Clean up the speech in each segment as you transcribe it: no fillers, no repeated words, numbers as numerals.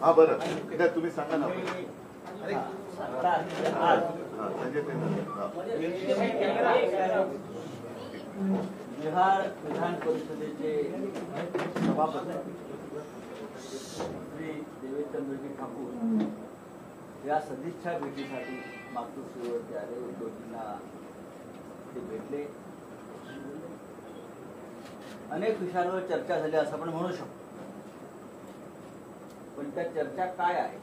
हा बरं द्या तुम्ही सांगा ना. संजय बिहार विधान परिषदेचे सभापती श्री देवेंद्रजी ठाकूर या सदिच्छा भेटीसाठी मातोश्रीवरती आले. उद्योगींना ते भेटले. अनेक विषयांवर चर्चा झाली असं आपण म्हणू शकतो. पण त्या चर्चा काय आहे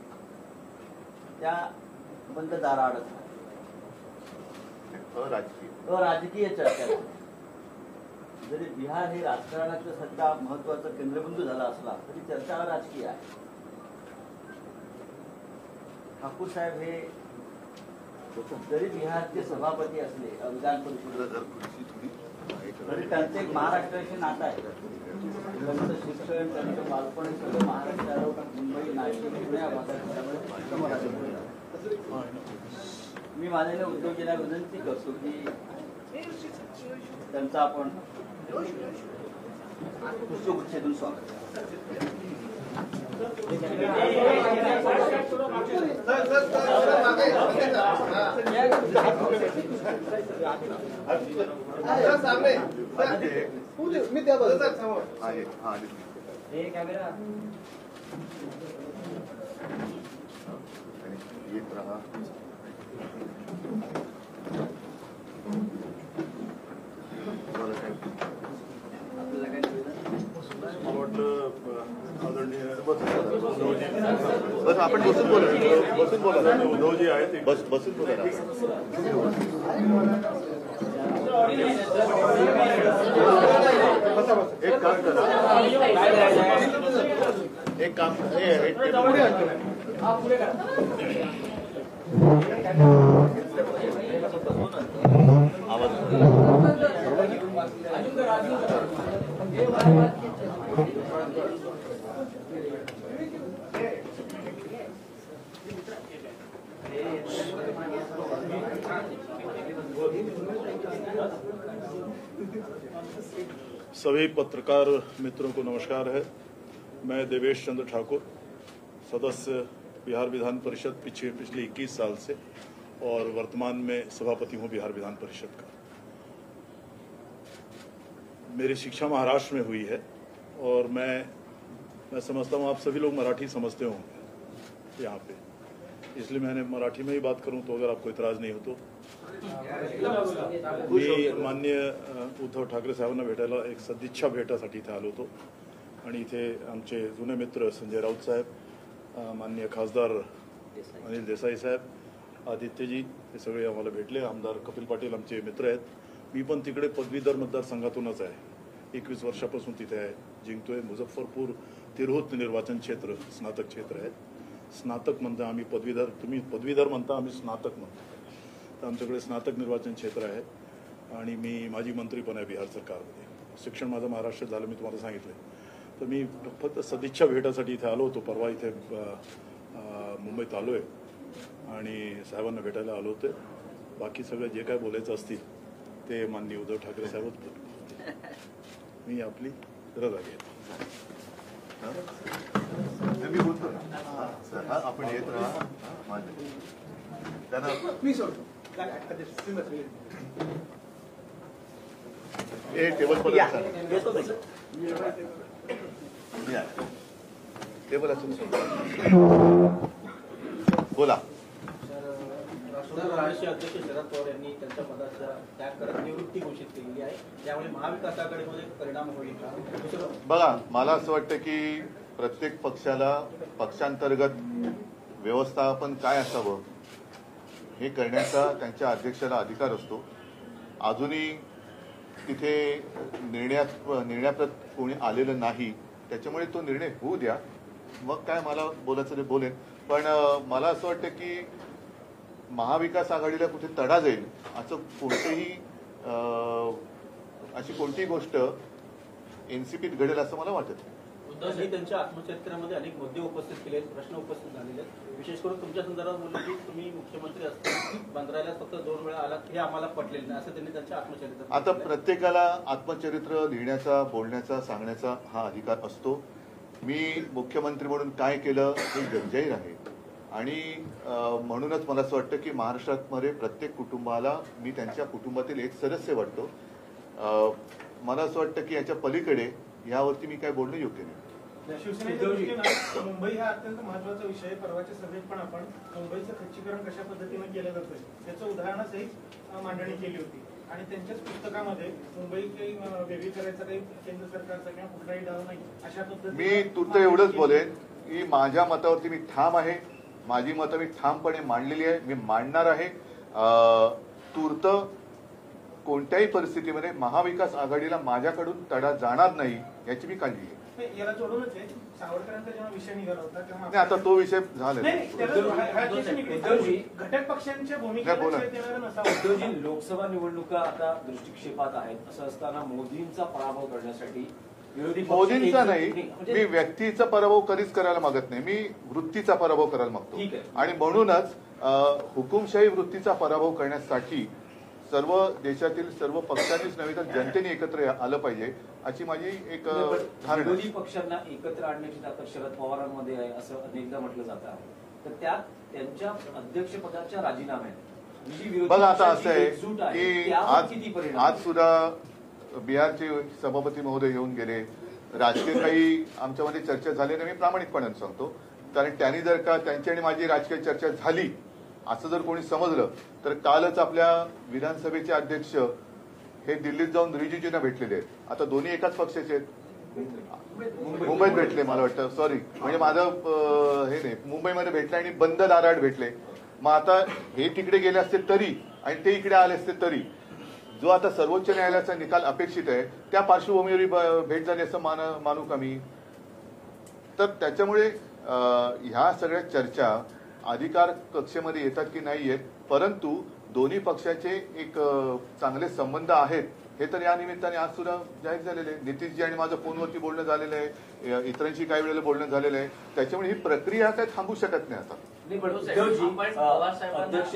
त्या बंद दाराआडच अराजकीय चर्चा. जरी बिहार हे राजकारणाचं सध्या महत्वाचं केंद्रबिंदू झाला असला तरी चर्चा राजकीय आहे. ठाकूर साहेब हे जरी बिहारचे सभापती असले विधान परिषदेत तरी त्यांचं एक महाराष्ट्राशी नातं आहे. त्यांचं शिक्षण त्यांचं बालपण सगळं महाराष्ट्रावर मुंबई नाशिक पुण्या भागात. मी माननीय उद्योगींना विनंती करतो की त्यांचा आपण पुष्पगुच्छेतून स्वागत. येत रहा. बस आपण बसून बोला. उद्धवजी आहेत बसून बोला. एक काम करा. एक काम सभी पत्रकार मित्रों को नमस्कार है. मैं देवेश चंद्र ठाकुर, सदस्य बिहार विधान परिषद पिछले 21 साल से और वर्तमान में सभापति हूं बिहार विधान परिषद का. मेरी शिक्षा महाराष्ट्र में हुई है और मैं समझता हूं आप सभी लोग मराठी समझते होंगे यहाँ पे, इसलिए मैंने मराठी में ही बात करूं तो अगर आपको इतराज नहीं हो तो. मी माननीय उद्धव ठाकरे साहेबांना भेटायला एक सदिच्छा भेटासाठी इथे आलो होतो आणि इथे आमचे जुने मित्र संजय राऊत साहेब, माननीय खासदार अनिल देसाई साहेब, आदित्यजी हे सगळे आम्हाला भेटले. आमदार कपिल पाटील आमचे मित्र आहेत. मी पण तिकडे पदवीधर मतदारसंघातूनच आहे. 21 वर्षापासून तिथे आहे, जिंकतोय. मुझफ्फरपूर तिरहुत निर्वाचन क्षेत्र स्नातक क्षेत्र आहे. स्नातक म्हणता आम्ही, पदवीधर तुम्ही पदवीधर म्हणता, आम्ही स्नातक म्हणतो. तर आमच्याकडे स्नातक निर्वाचन क्षेत्र आहे आणि मी माजी मंत्री पण आहे बिहार सरकारमध्ये. शिक्षण माझं महाराष्ट्रात झालं, मी तुम्हाला सांगितलं. तर मी फक्त सदिच्छा भेटासाठी इथे आलो होतो. परवा इथे मुंबईत आलो आहे आणि साहेबांना भेटायला आलो होते. बाकी सगळं जे काय बोलायचं असतील ते माननीय उद्धव ठाकरे साहेबच बोलतील. मी आपली रजा घेतो. मी बोलतो ना आपण येत राहा. त्यांना मी सोडतो. टेबल पर टेबल बोला. राष्ट्रीय अध्यक्ष शरद पवार यांनी त्यांच्या पदाचा त्याग करत निवृत्ती घोषित केलेली आहे. त्यामुळे महाविकास आघाडीमध्ये परिणाम होईल का? बघा, मला असं वाटतं की प्रत्येक पक्षाला पक्षांतर्गत व्यवस्थापन काय असावं हे करण्याचा त्यांच्या अध्यक्षाला अधिकार असतो. अजूनही तिथे निर्णयाप्रत कोणी आलेलं नाही, त्याच्यामुळे तो निर्णय होऊ द्या. मग काय मला बोलायचं ते बोलेन. पण मला असं वाटतं की महाविकास आघाडीला कुठे तडा जाईल असं अशी कोणतीही गोष्ट एनसीपीत घडेल असं मला वाटत नाही. उद्धवजी त्यांच्या आत्मचरित्रामध्ये अनेक मुद्दे उपस्थित केले, प्रश्न उपस्थित झालेले आहेत. विशेष करून तुमच्या संदर्भात बोलले की तुम्ही मुख्यमंत्री असताना बंदराला फक्त 2 वेळा आलात, हे आम्हाला पटलेलं नाही असं त्यांनी त्यांच्या आत्मचरित्रात. आता प्रत्येकाला आत्मचरित्र लिहिण्याचा, बोलण्याचा, सांगण्याचा हा अधिकार असतो. मी मुख्यमंत्री म्हणून काय केलं हे जगजाहीर आहे आणि म्हणूनच मला असं वाटतं की महाराष्ट्रामध्ये प्रत्येक कुटुंबाला मी त्यांच्या कुटुंबातील एक सदस्य वाटतो. मला असं वाटतं की याच्या पलीकडे यावरती मी काय बोलणं योग्य नाही. शिवसेनेच्या दृष्टीनं मुंबई हा अत्यंत महत्वाचा विषय आहे. परवाच्या सभेत पण आपण मुंबईचं खच्चीकरण कशा पद्धतीनं केलं जातं त्याचं उदाहरणासहित मांडणी केली होती आणि त्यांच्याच पुस्तकामध्ये मुंबई काही वेगळी करायचा काही केंद्र सरकारचा किंवा कुठलाही डाव नाही अशा पद्धतीने मी तूर्त एवढंच बोलेन की माझ्या मतावरती मी ठाम आहे. माझी मतं मी ठामपणे मांडलेली आहे. मी मांडणार आहे. तूर्त कोणत्याही परिस्थितीमध्ये महाविकास आघाडीला माझ्याकडून तडा जाणार नाही याची मी काळजी घेईन. याला जोडूनच आहे सावरकरांचा जेव्हा विषय निघाला होता तेव्हा नाही, आता तो विषय झाला. घटक पक्षांच्या भूमिका लक्षात येणारं नसावं. उद्धवजी, लोकसभा निवडणुका आता दृष्टिक्षेपात आहेत. असं असताना मोदींचा पराभव करण्यासाठी विरोधी पक्ष मोदींचा नाही, म्हणजे मी व्यक्तीचा पराभव कधीच करायला मागत नाही. मी वृत्तीचा पराभव करायला मागतो ठीक आहे. आणि म्हणूनच हुकुमशाही वृत्तीचा पराभव करण्यासाठी सर्व देशातील सर्व पक्षांनीच नव्हे तर जनतेने एकत्र आलं पाहिजे अशी माझी एक धारणा आहे. विरोधी पक्षांना एकत्र आणण्याची ताकद शरद पवारांमध्ये आहे असं अनेकदा म्हटलं जात आहे. तर त्यात त्यांच्या अध्यक्षपदाच्या राजीनाम्यात जी विरोधी बघा आता पक्षांची असं आहे एकजूट आहे, की त्यावर किती परिणाम आज सुद्धा बिहारचे सभापती महोदय येऊन गेले. राजकीय काही आमच्यामध्ये चर्चा झाली नाही, मी प्रामाणिकपणे सांगतो. कारण त्यांनी जर का त्यांची आणि माझी राजकीय चर्चा झाली असं जर कोणी समजलं तर कालच आपल्या विधानसभेचे अध्यक्ष हे दिल्लीत जाऊन रिजिजूंना भेटलेले आहेत. आता दोन्ही एकाच पक्षाचे आहेत. मुंबईत भेटले मला वाटतं. सॉरी, म्हणजे माझं हे नाही, मुंबईमध्ये भेटले आणि बंद दाराआड भेटले. मग आता हे तिकडे गेले असते तरी आणि ते इकडे आले असते तरी जो आता सर्वोच्च न्यायालयाचा निकाल अपेक्षित आहे त्या पार्श्वभूमीवर भेट झाली असं मानू का मी? तर त्याच्यामुळे ह्या सगळ्या चर्चा अधिकार कक्षेमध्ये येतात की नाही येत, परंतु दोन्ही पक्षाचे एक चांगले संबंध आहेत हे तर या निमित्ताने आज सुद्धा जाहीर झालेले आहे. नितीशजी आणि माझं फोनवरती बोलणं झालेलं आहे, इतरांशी काही वेळेला बोलणं झालेलं आहे. त्याच्यामुळे ही प्रक्रिया काय थांबू शकत नाही आता.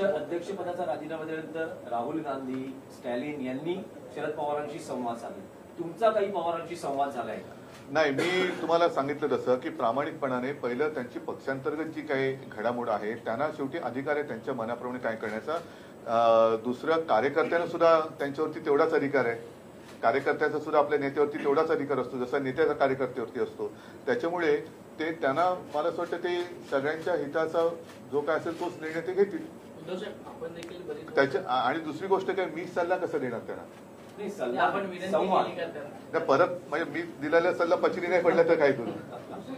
अध्यक्षपदाचा राजीनामा दिल्यानंतर राहुल गांधी, स्टॅलिन यांनी शरद पवारांशी संवाद साधला. तुमचा काही पवारांशी संवाद झालाय का? नाही, मी तुम्हाला सांगितलं तसं की प्रामाणिकपणाने पहिलं त्यांची पक्षांतर्गत जी काही घडामोड आहे त्यांना शेवटी अधिकार आहे त्यांच्या मनाप्रमाणे काय करण्याचा. दुसरं, कार्यकर्त्यांना सुद्धा त्यांच्यावरती तेवढाच अधिकार आहे. कार्यकर्त्याचा सुद्धा आपल्या नेत्यावरती तेवढाच अधिकार असतो जसा नेत्याचा कार्यकर्त्यावरती असतो. त्याच्यामुळे ते त्यांना मला असं वाटतं ते सगळ्यांच्या हिताचा जो काय असेल तोच निर्णय ते घेतील. त्याच्या आणि दुसरी गोष्ट काय, मी सल्ला कसा देणार त्यांना? परत म्हणजे मी दिलेला सल्ला पचनी नाही पडला तर काय करू?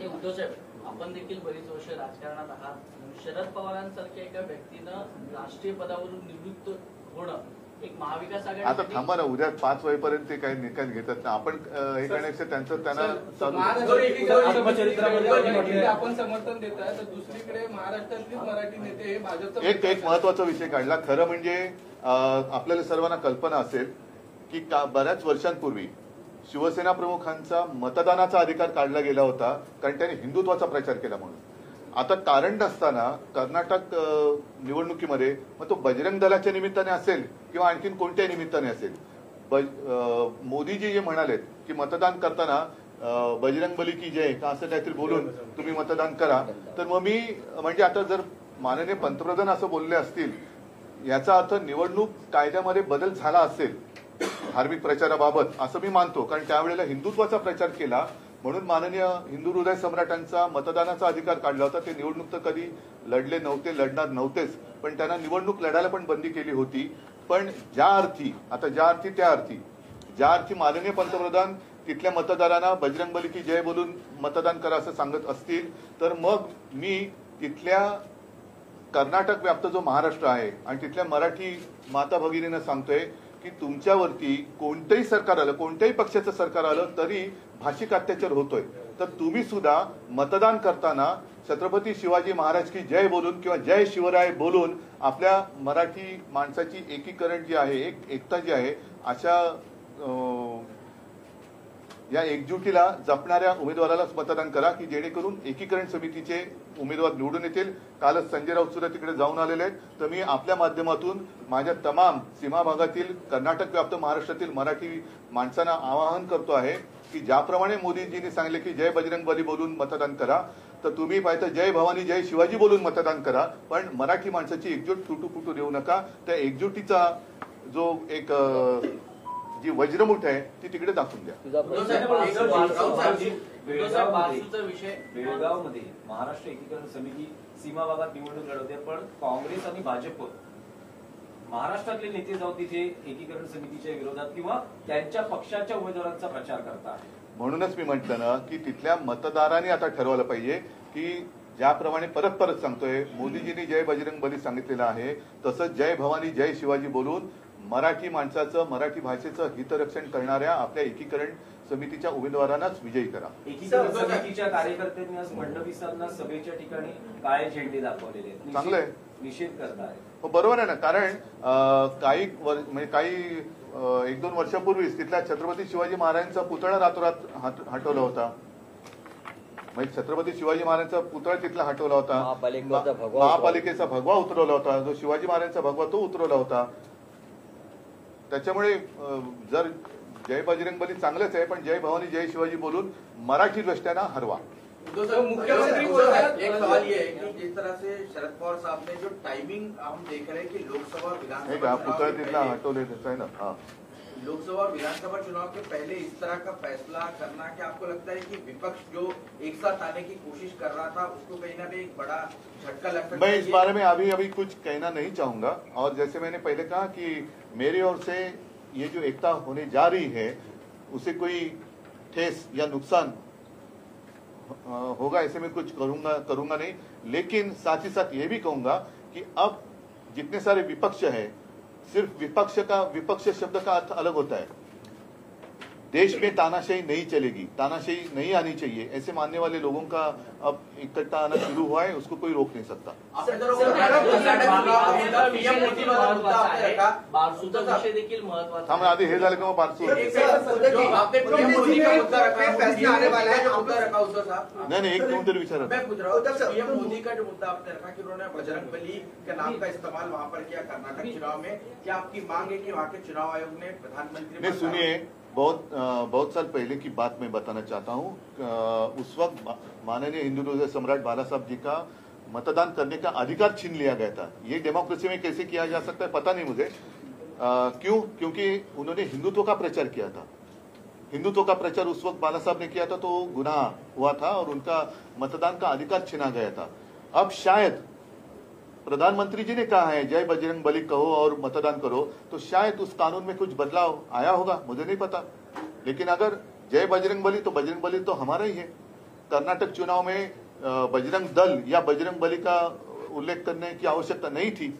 उद्धव साहेब, आपण देखील बरीच वर्ष राजकारणात आहात. शरद पवारांसारख्या एका व्यक्तीनं राष्ट्रीय पदावरून निवृत्त होणं एक महाविकास आघाडी. आता थांबा ना, उद्या 5 वाजेपर्यंत ते काही निकाल घेतात ना. आपण हे करण्यापेक्षा त्यांचं त्यांना चालू. आपण समर्थन देत आहे तर दुसरीकडे महाराष्ट्रातले मराठी नेते हे भाजपचा एक महत्वाचा विषय काढला. खरं म्हणजे आपल्याला सर्वांना कल्पना असेल की बऱ्याच वर्षांपूर्वी शिवसेना प्रमुखांचा मतदानाचा अधिकार काढला गेला होता कारण त्यांनी हिंदुत्वाचा प्रचार केला म्हणून. आता कारण नसताना कर्नाटक निवडणुकीमध्ये मग तो बजरंग दलाच्या निमित्ताने असेल किंवा आणखीन कोणत्याही निमित्ताने असेल, मोदीजी जे म्हणालेत की मतदान करताना बजरंग बली की जय का असं काहीतरी बोलून तुम्ही मतदान करा, तर मग मी म्हणजे आता जर माननीय पंतप्रधान असं बोलले असतील याचा अर्थ निवडणूक कायद्यामध्ये बदल झाला असेल धार्मिक प्रचाराबाबत असं मी मानतो. कारण त्यावेळेला हिंदुत्वाचा प्रचार केला म्हणून माननीय हिंदू हृदय सम्राटांचा मतदानाचा अधिकार काढला होता. ते निवडणूक तर कधी लढले नव्हते, लढणार नव्हतेच, पण त्यांना निवडणूक लढायला पण बंदी केली होती. पण ज्या अर्थी माननीय पंतप्रधान तिथल्या मतदारांना बजरंगबली की जय बोलून मतदान करा असं सांगत असतील तर मग मी तिथल्या कर्नाटक व्याप्त जो महाराष्ट्र आहे आणि तिथल्या मराठी माता भगिनींना सांगतोय की तुमच्यावरती कोणतंही सरकार आलं, कोणत्याही पक्षाचं सरकार आलं तरी भाषिक अत्याचार होतोय. तर तुम्ही सुद्धा मतदान करताना छत्रपती शिवाजी महाराज की जय बोलून किंवा जय शिवराय बोलून आपल्या मराठी माणसाची एकीकरण जी आहे, एकता जी आहे, अशा या एकजुटीला जपणाऱ्या उमेदवारालाच मतदान करा की जेणेकरून एकीकरण समितीचे उमेदवार निवडून येतील. कालच संजय राऊत सुद्धा तिकडे जाऊन आलेले आहेत. तर मी आपल्या माध्यमातून माझ्या तमाम सीमा भागातील कर्नाटक व्याप्त महाराष्ट्रातील मराठी माणसांना आवाहन करतो आहे की ज्याप्रमाणे मोदीजींनी सांगितले की जय बजरंग बली बोलून मतदान करा, तर तुम्ही पाहिजे जय भवानी जय शिवाजी बोलून मतदान करा, पण मराठी माणसाची एकजूट तुटू देऊ नका. त्या एकजुटीचा जो एक जी वज्रमुठ आहे ती तिकडे दाखवून द्या. बेळगावमध्ये महाराष्ट्र एकीकरण समिती सीमा भागात निवडणूक लढवते, पण काँग्रेस आणि भाजप महाराष्ट्रातले नेते जाऊन तिथे एकीकरण समितीच्या विरोधात किंवा त्यांच्या पक्षाच्या उमेदवारांचा प्रचार करतात. म्हणूनच मी म्हटलं ना की तिथल्या मतदारांनी आता ठरवलं पाहिजे की ज्याप्रमाणे परत सांगतोय मोदीजींनी जय बजरंग बली सांगितलेलं आहे, तसंच जय भवानी जय शिवाजी बोलून मराठी माणसाचं मराठी भाषेचं हितरक्षण करणाऱ्या आपल्या एकीकरण समितीच्या उमेदवारांनाच विजयी करा. एकीकरण समितीच्या कार्यकर्त्यांनी आज फडणवीसांना सभेच्या ठिकाणी काळे झेंडे दाखवलेले आहेत. चांगलंय, निषेध करताय. बरोबर आहे ना, कारण काही 1-2 वर्षापूर्वीच तिथल्या छत्रपती शिवाजी महाराजांचा पुतळा रातोरात हटवला होता. म्हणजे छत्रपती शिवाजी महाराजांचा पुतळा तिथला हटवला होता, महापालिकेचा भगवा उतरवला होता, जो शिवाजी महाराजांचा भगवा तो उतरवला होता. त्याच्यामुळे जर जय बजरंग बली चांगलेच आहे, पण जय भवानी जय शिवाजी बोलून मराठी दृष्ट्यानं हरवा. मुख्यमंत्री एक सवाल ये है कि जिस तरह से शरद पवार साहब ने जो टाइमिंग हम देख रहे हैं कि लोकसभा विधानसभा पुतळा तिथला हटवले आहे ना, हाँ लोकसभा और विधानसभा चुनाव के पहले इस तरह का फैसला करना, क्या आपको लगता है कि विपक्ष जो एक साथ आने की कोशिश कर रहा था उसको कहीं ना कहीं एक बड़ा झटका लग सकता है? मैं इस बारे में अभी कुछ कहना नहीं चाहूंगा. और जैसे मैंने पहले कहा कि मेरी ओर से ये जो एकता होने जा रही है उसे कोई ठेस या नुकसान होगा ऐसे मैं कुछ करूंगा नहीं. लेकिन साथ ही साथ ये भी कहूंगा कि अब जितने सारे विपक्ष है, सिर्फ विपक्ष शब्द का अर्थ अलग होता है. देश में तानाशाही नहीं चलेगी, तानाशाही नहीं आनी चाहिए, ऐसे मानने वाले लोगों का अब इकट्ठा आना शुरू हुआ है, उसको कोई रोक नहीं सकता. विषय देखील महत्वाचा थांबा, आधी हे झालं का मग बारसू. नहीं एक दोन तरी विचारा. मैं पूछ रहा हूँ पीएम मोदी का जो मुद्दा आपने रखा कि उन्होंने बजरंग बली का नाम का इस्तेमाल वहाँ पर किया कर्नाटक चुनाव में, क्या आपकी मांग है कि वहाँ के चुनाव आयोग ने प्रधानमंत्री नहीं सुनिए, बहुत साल पहले की बात मैं बताना चाहता हूँ. उस वक्त माननीय हिंदू हृदय सम्राट बाला साहब जी का मतदान करने का अधिकार छीन लिया गया था. ये डेमोक्रेसी में कैसे किया जा सकता है पता नहीं मुझे. क्यों? क्योंकि उन्होंने हिंदुत्व का प्रचार किया था. हिंदुत्व का प्रचार उस वक्त बाला साहब ने किया था तो गुनाह हुआ था और उनका मतदान का अधिकार छीना गया था. अब शायद प्रधानमंत्री जी ने कहा है जय बजरंग बली कहो और मतदान करो, तो शायद उस कानून में कुछ बदलाव आया होगा, मुझे नहीं पता. लेकिन अगर जय बजरंग बली तो हमारा ही है. कर्नाटक चुनाव में बजरंग दल या बजरंग बली का उल्लेख करने की आवश्यकता नहीं थी.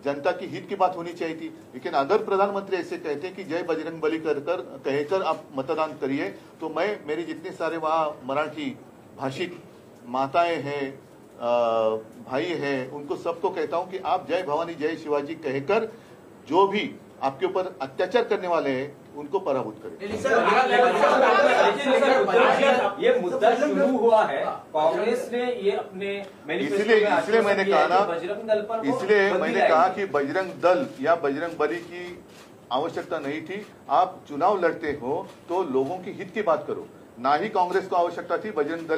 जनता की हित की बात होनी चाहिए थी. लेकिन अगर प्रधानमंत्री ऐसे कहते कि जय बजरंग बली कहकर आप मतदान करिए, तो मैं मेरे जितने सारे वहाँ मराठी भाषिक माताएं हैं, भाई हैं, उनको सबको कहता हूं कि आप जय भवानी जय शिवाजी कहकर जो भी आपके ऊपर अत्याचार करने वाले हैं उनको पराभूत करें. ये मुद्दा शुरू हुआ है, कांग्रेस ने ये अपने इसलिए मैंने कहा ना, बजरंग दल पर इसलिए मैंने कहा कि बजरंग दल या बजरंग बली की आवश्यकता नहीं थी. आप चुनाव लड़ते हो तो लोगों की हित की बात करो. ना ही कांग्रेस को आवश्यकता थी बजरंग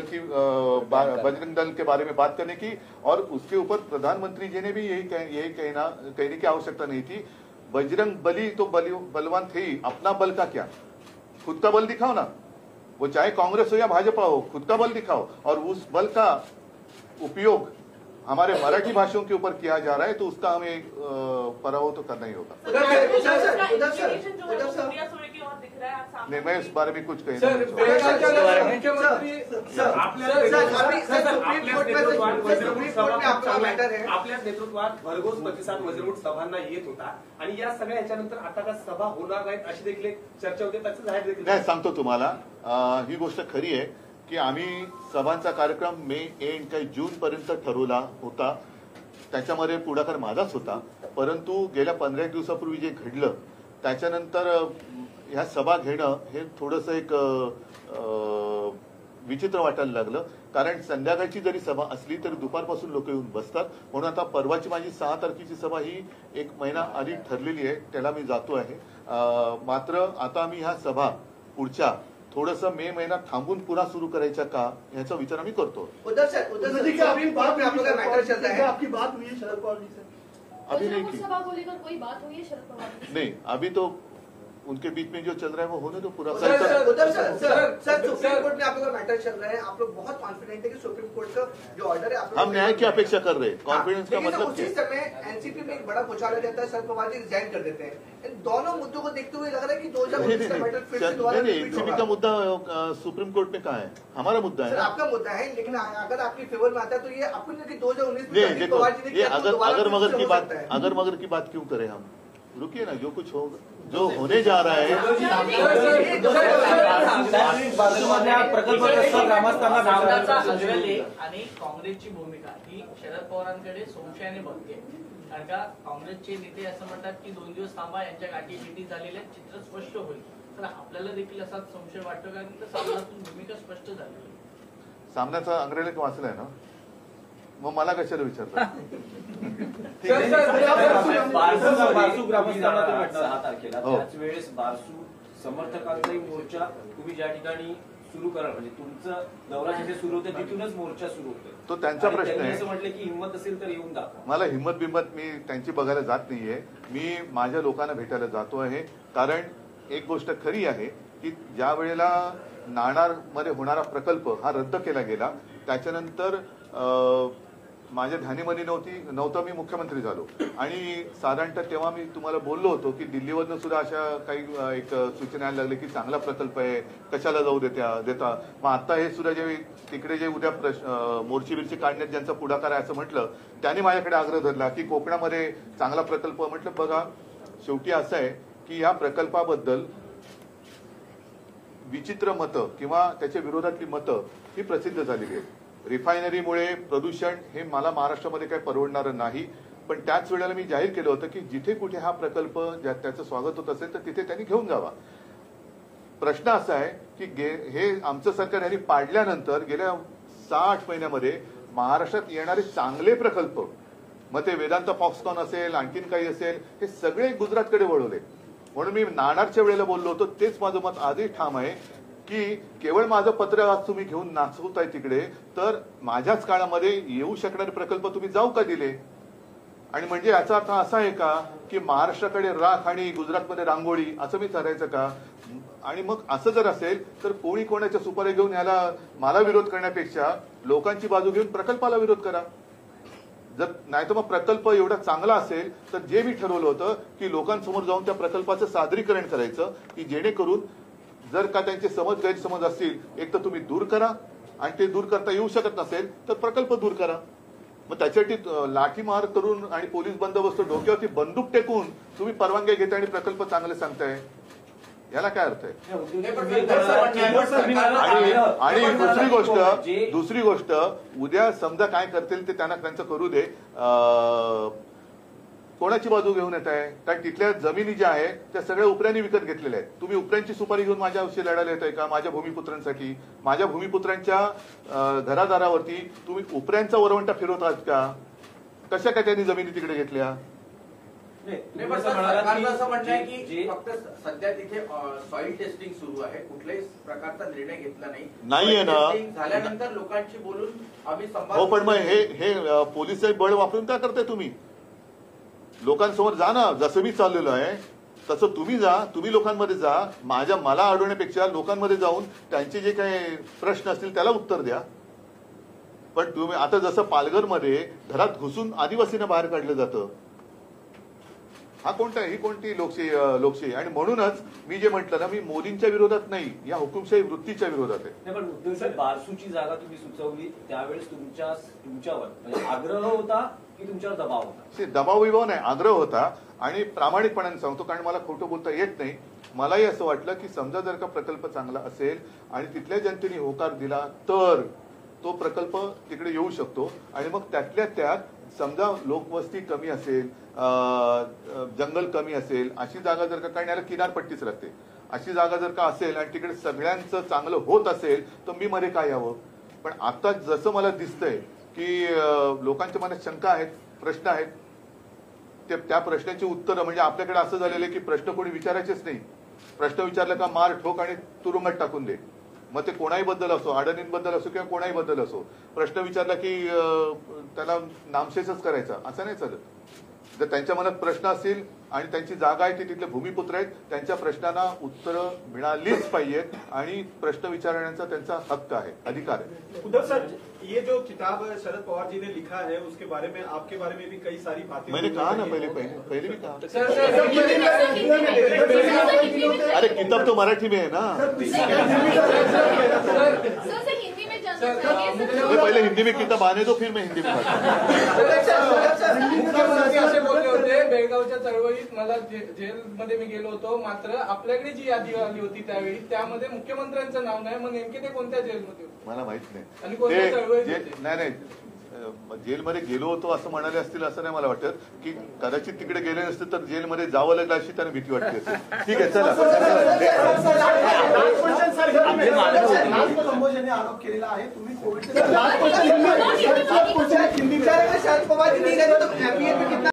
दल के बारे में बात करने की, और उसके ऊपर प्रधानमंत्री जी ने भी यही कहने की आवश्यकता नहीं थी. बजरंग बली तो बलवान थे ही, अपना बल का क्या, खुद का बल दिखाओ ना. वो चाहे कांग्रेस हो या भाजपा हो, खुद का बल दिखाओ. और उस बल का उपयोग हमारे मराठी भाषियों के ऊपर किया जा रहा है तो उसका हमें पराभव तो करना ही होगा. नहीं, मैं इस बारे में कुछ कह नहीं. आपल्या नेतृत्वात भरघोस प्रतिसाद वज्रमुठ सभांना येत होता आणि या सगळ्या याच्यानंतर आता का सभा होणार नाहीत अशी देखील एक चर्चा होते. त्याचं जाहीर देखील नाही सांगतो तुम्हाला. ही गोष्ट खरी आहे की आम्ही सभांचा कार्यक्रम मे एंड काही जून पर्यंत ठरवला होता. त्याच्यामध्ये पुढाकार माझाच होता. परंतु गेल्या 15 दिवसापूर्वी जे घडलं त्याच्यानंतर ह्या सभा घेणं हे थोडंसं एक विचित्र वाटायला लागलं. कारण संध्याकाळची जरी सभा असली तरी दुपारपासून लोक येऊन बसतात. म्हणून आता परवाची माझी 6 तारखेची सभा ही 1 महिना आधी ठरलेली आहे, त्याला मी जातो आहे. मात्र आता आम्ही ह्या सभा पुढच्या थोडंसं मे महिना थांबून पुन्हा सुरू करायचा का याचा विचार आम्ही करतो. उद्धव सर सुप्रीम कोर्ट में आप लोग का मैटर चल रहा है, आपकी बात हुई है शरद पवार जी से? अभी नहीं की. सभा को लेकर कोई बात हुई है शरद पवार जी से? नहीं, अभी तो उनके बीच में जो चल रहा है वो होने दो पूरा. उद्धव सर सुप्रीम कोर्ट में आप लोग का मैटर चल रहा है, आप लोग बहुत कॉन्फिडेंट है कि सुप्रीम कोर्ट का जो ऑर्डर है आप हम न्याय की अपेक्षा कर रहे हैं. कॉन्फिडेंस का मतलब उसी समय एनसीपी में एक बड़ा घोटाला रहता है, शरद पवार जी रिजाइन कर देते हैं. इन दोनों मुद्दों को देखते हुए लग रहा है कि 2019 का मैटर फिर से दोबारा रिपीट एनसीपी होगा. का मुद्दा सुप्रीम कोर्ट में कहाँ है? हमारा मुद्दा है सर ना. आपका मुद्दा है, लेकिन अगर आपके फेवर में आता है तो ये आपको नहीं कि 2019 में नहीं शरद देखो, पवार जी ने ये किया तो दोबारा अगर फिर मगर से की हो बात सकता है. अगर मगर की बात क्यों करें हम? रुकिए ना, जो कुछ होगा जो होने जा रहा है. प्रकल्प ग्रामस्थांना सामनाचा हजवले आणि काँग्रेसची भूमिका ही शरद पवारांकडे संशयाने बघते. कारण का काँग्रेसचे नेते असं म्हणतात की 2 दिवस थांबा, यांच्या गाठी भेटी झालेल्या चित्र स्पष्ट होईल. तर आपल्याला देखील असा संशय वाटतो का की सामनातून भूमिका स्पष्ट झाली? सामन्याचा अंग्रेजी वाचलाय ना, मग मला कशाला विचारता? बारसू ग्रामस्थांना तो भेटला 6 तारखेला. हो. त्याच वेळेस बारसू समर्थकांचाही मोर्चा तुम्ही ज्या ठिकाणी सुरू करा, म्हणजे तुमचं दौरा जिथे सुरू होतं तिथूनच मोर्चा सुरू होतोय. तो त्यांचा आणि प्रश्न त्यांनी आहे. असं म्हटलं की हिंमत असेल तर येऊन दाखवा. मला हिंमत बिंमत मी त्यांची बघायला जात नाहीये. मी माझ्या लोकांना भेटायला जातो आहे. कारण एक गोष्ट खरी आहे की ज्या वेळेला नाणारमध्ये होणारा प्रकल्प हा रद्द केला गेला त्याच्यानंतर माझ्या ध्यानीमनी नव्हतं मी मुख्यमंत्री झालो. आणि साधारणतः तेव्हा मी तुम्हाला बोललो होतो की दिल्लीवरनं सुद्धा अशा काही एक सूचना यायला लागली की चांगला प्रकल्प आहे, कशाला जाऊ देता. मग आता हे सुद्धा जे तिकडे जे उद्या मोर्ची बिर्ची काढण्यात ज्यांचा पुढाकार आहे असं म्हटलं, त्यांनी माझ्याकडे आग्रह धरला की कोकणामध्ये चांगला प्रकल्प. म्हटलं बघा, शेवटी असं आहे की या प्रकल्पाबद्दल विचित्र मतं किंवा त्याच्या विरोधातली मतं ही प्रसिद्ध झालेली आहेत. रिफायनरीमुळे प्रदूषण हे मला महाराष्ट्रामध्ये काही परवडणारं नाही. पण त्याच वेळेला मी जाहीर केलं होतं की जिथे कुठे हा प्रकल्प त्याचं स्वागत होत असेल तर तिथे त्यांनी घेऊन जावा. प्रश्न असा आहे की हे आमचं सरकार यांनी पाडल्यानंतर गेल्या 6-8 महिन्यामध्ये महाराष्ट्रात येणारे चांगले प्रकल्प, मग ते वेदांत फॉक्सकॉन असेल आणखीन काही असेल, हे सगळे गुजरातकडे वळवले. म्हणून मी नाणारच्या वेळेला बोललो होतो, तेच माझं मत आजही ठाम आहे की केवळ माझं पत्र आज तुम्ही घेऊन नाचवताय तिकडे, तर माझ्याच काळामध्ये येऊ शकणारे प्रकल्प तुम्ही जाऊ का दिले? आणि म्हणजे याचा अर्थ असा आहे का की महाराष्ट्राकडे राख आणि गुजरातमध्ये रांगोळी असं मी ठरायचं का? आणि मग असं जर असेल तर कोणी कोणाच्या सुपारी घेऊन याला मला विरोध करण्यापेक्षा लोकांची बाजू घेऊन प्रकल्पाला विरोध करा. जर नाही तर मग प्रकल्प एवढा चांगला असेल तर जे मी ठरवलं होतं की लोकांसमोर जाऊन त्या प्रकल्पाचं सादरीकरण करायचं की जेणेकरून जर का त्यांचे गैरसमज असतील एक तर तुम्ही दूर करा, आणि ते दूर करता येऊ शकत नसेल तर प्रकल्प दूर करा. मग त्याच्यासाठी लाठीमार करून आणि पोलीस बंदोबस्त डोक्यावरती बंदूक टेकून तुम्ही परवानगी घेताय आणि प्रकल्प चांगले सांगताय, याला काय अर्थ आहे? आणि दुसरी गोष्ट उद्या समजा काय करतील ते त्यांचं करू दे. कोणाची बाजू घेऊन येत आहे? कारण तिथल्या जमिनी ज्या आहे त्या सगळ्या उपऱ्यांनी विकत घेतलेल्या आहेत. तुम्ही उपऱ्यांची सुपारी घेऊन माझ्याशी लढायला येत आहे का? माझ्या भूमिपुत्रांसाठी, माझ्या भूमिपुत्रांच्या घरादारावरती तुम्ही उपऱ्यांचा वरवंटा फिरवत आहात का? कशा काय त्यांनी जमिनी तिकडे घेतल्या? सरकारचं असं म्हणणं आहे की फक्त सध्या तिथे सॉइल टेस्टिंग सुरू आहे, कुठल्याही प्रकारचा निर्णय घेतला नाहीये ना. झाल्यानंतर लोकांशी बोलून आम्ही हो, पण मग हे पोलिस बळ वापरून काय करताय तुम्ही? लोकांसमोर जा ना, जसं मी चाललेलो आहे तसं तुम्ही जा, तुम्ही लोकांमध्ये जा. मला अडवण्यापेक्षा लोकांमध्ये जाऊन त्यांचे जे काही प्रश्न असतील त्याला उत्तर द्या. पण तुम्ही आता जसं पालघरमध्ये घरात घुसून आदिवासींना बाहेर काढलं जातं, ही कोणती लोकशाही? आणि म्हणूनच मी जे म्हटलं ना, मी मोदींच्या विरोधात नाही, या हुकुमशाही वृत्तीच्या विरोधात आहे. पण उद्धव बारसूची जागा तुम्ही सुचवली त्यावेळेस तुमच्यावर म्हणजे आग्रह होता की तुमच्यावर दबाव होता? दबाव विभाव नाही, आग्रह होता. आणि प्रामाणिकपणाने सांगतो, कारण मला खोटं बोलता येत नाही. मलाही असं वाटलं की समजा जर का प्रकल्प चांगला असेल आणि तिथल्या जनतेने होकार दिला तर तो प्रकल्प तिकडे येऊ शकतो. आणि मग त्यातल्या त्यात समजा लोकवस्ती कमी असेल, जंगल कमी असेल, अशी जागा जर का, कारण याला किनारपट्टीच लागते, अशी जागा जर का असेल आणि तिकडे सगळ्यांचं चांगलं होत असेल तर मी मध्ये काय यावं? पण आता जसं मला दिसतंय की लोकांच्या मनात शंका आहेत, प्रश्न आहेत, त्या प्रश्नाची उत्तरं म्हणजे आपल्याकडे असं झालेलं आहे की प्रश्न कोणी विचारायचेच नाही. प्रश्न विचारला का मार ठोक आणि तुरुंगात टाकून दे. मग ते कोणाही बद्दल असो, अडणींबद्दल असो किंवा कोणाही बद्दल असो, प्रश्न विचारला की त्याला नामशेषच करायचा असं नाही चालत. जर त्यांच्या मनात प्रश्न असतील आणि त्यांची जागा आहे ती तिथले भूमिपुत्र आहेत, त्यांच्या प्रश्नांना उत्तरं मिळालीच पाहिजेत आणि प्रश्न विचारण्याचा त्यांचा हक्क आहे, अधिकार आहे. उद्धव सर, ये जो किताब शरद पवार जी ने लिखा है उसके बारे में, आपके बारे में भी कई सारी बातें मैंने कहा ना पहले भी कहा. सर अरे किताब तो मराठी में है ना. सर हिंदी में जानना चाहिए मैं पहले हिंदी में किताब आने दो, फिर मैं हिंदी में मुख्यमंत्री असे बोलले होते बेळगावच्या चळवळीत मला जेलमध्ये मी गेलो होतो, मात्र आपल्याकडे जी यादी आली होती त्यावेळी त्यामध्ये मुख्यमंत्र्यांचं नाव नाही. मग नेमके ते कोणत्या जेलमध्ये होते मला माहित आणि नाही. कोणत्या चळवळीत ते होते? नाही जेलमध्ये गेलो होतो असं म्हणाले असतील असं नाही मला वाटत, की कदाचित तिकडे गेले नसते तर जेलमध्ये जावं लागलं अशी त्यांना भीती वाटते असेल. ठीक आहे, चला. संभाषण आरोप केलेला आहे तुम्ही कोविड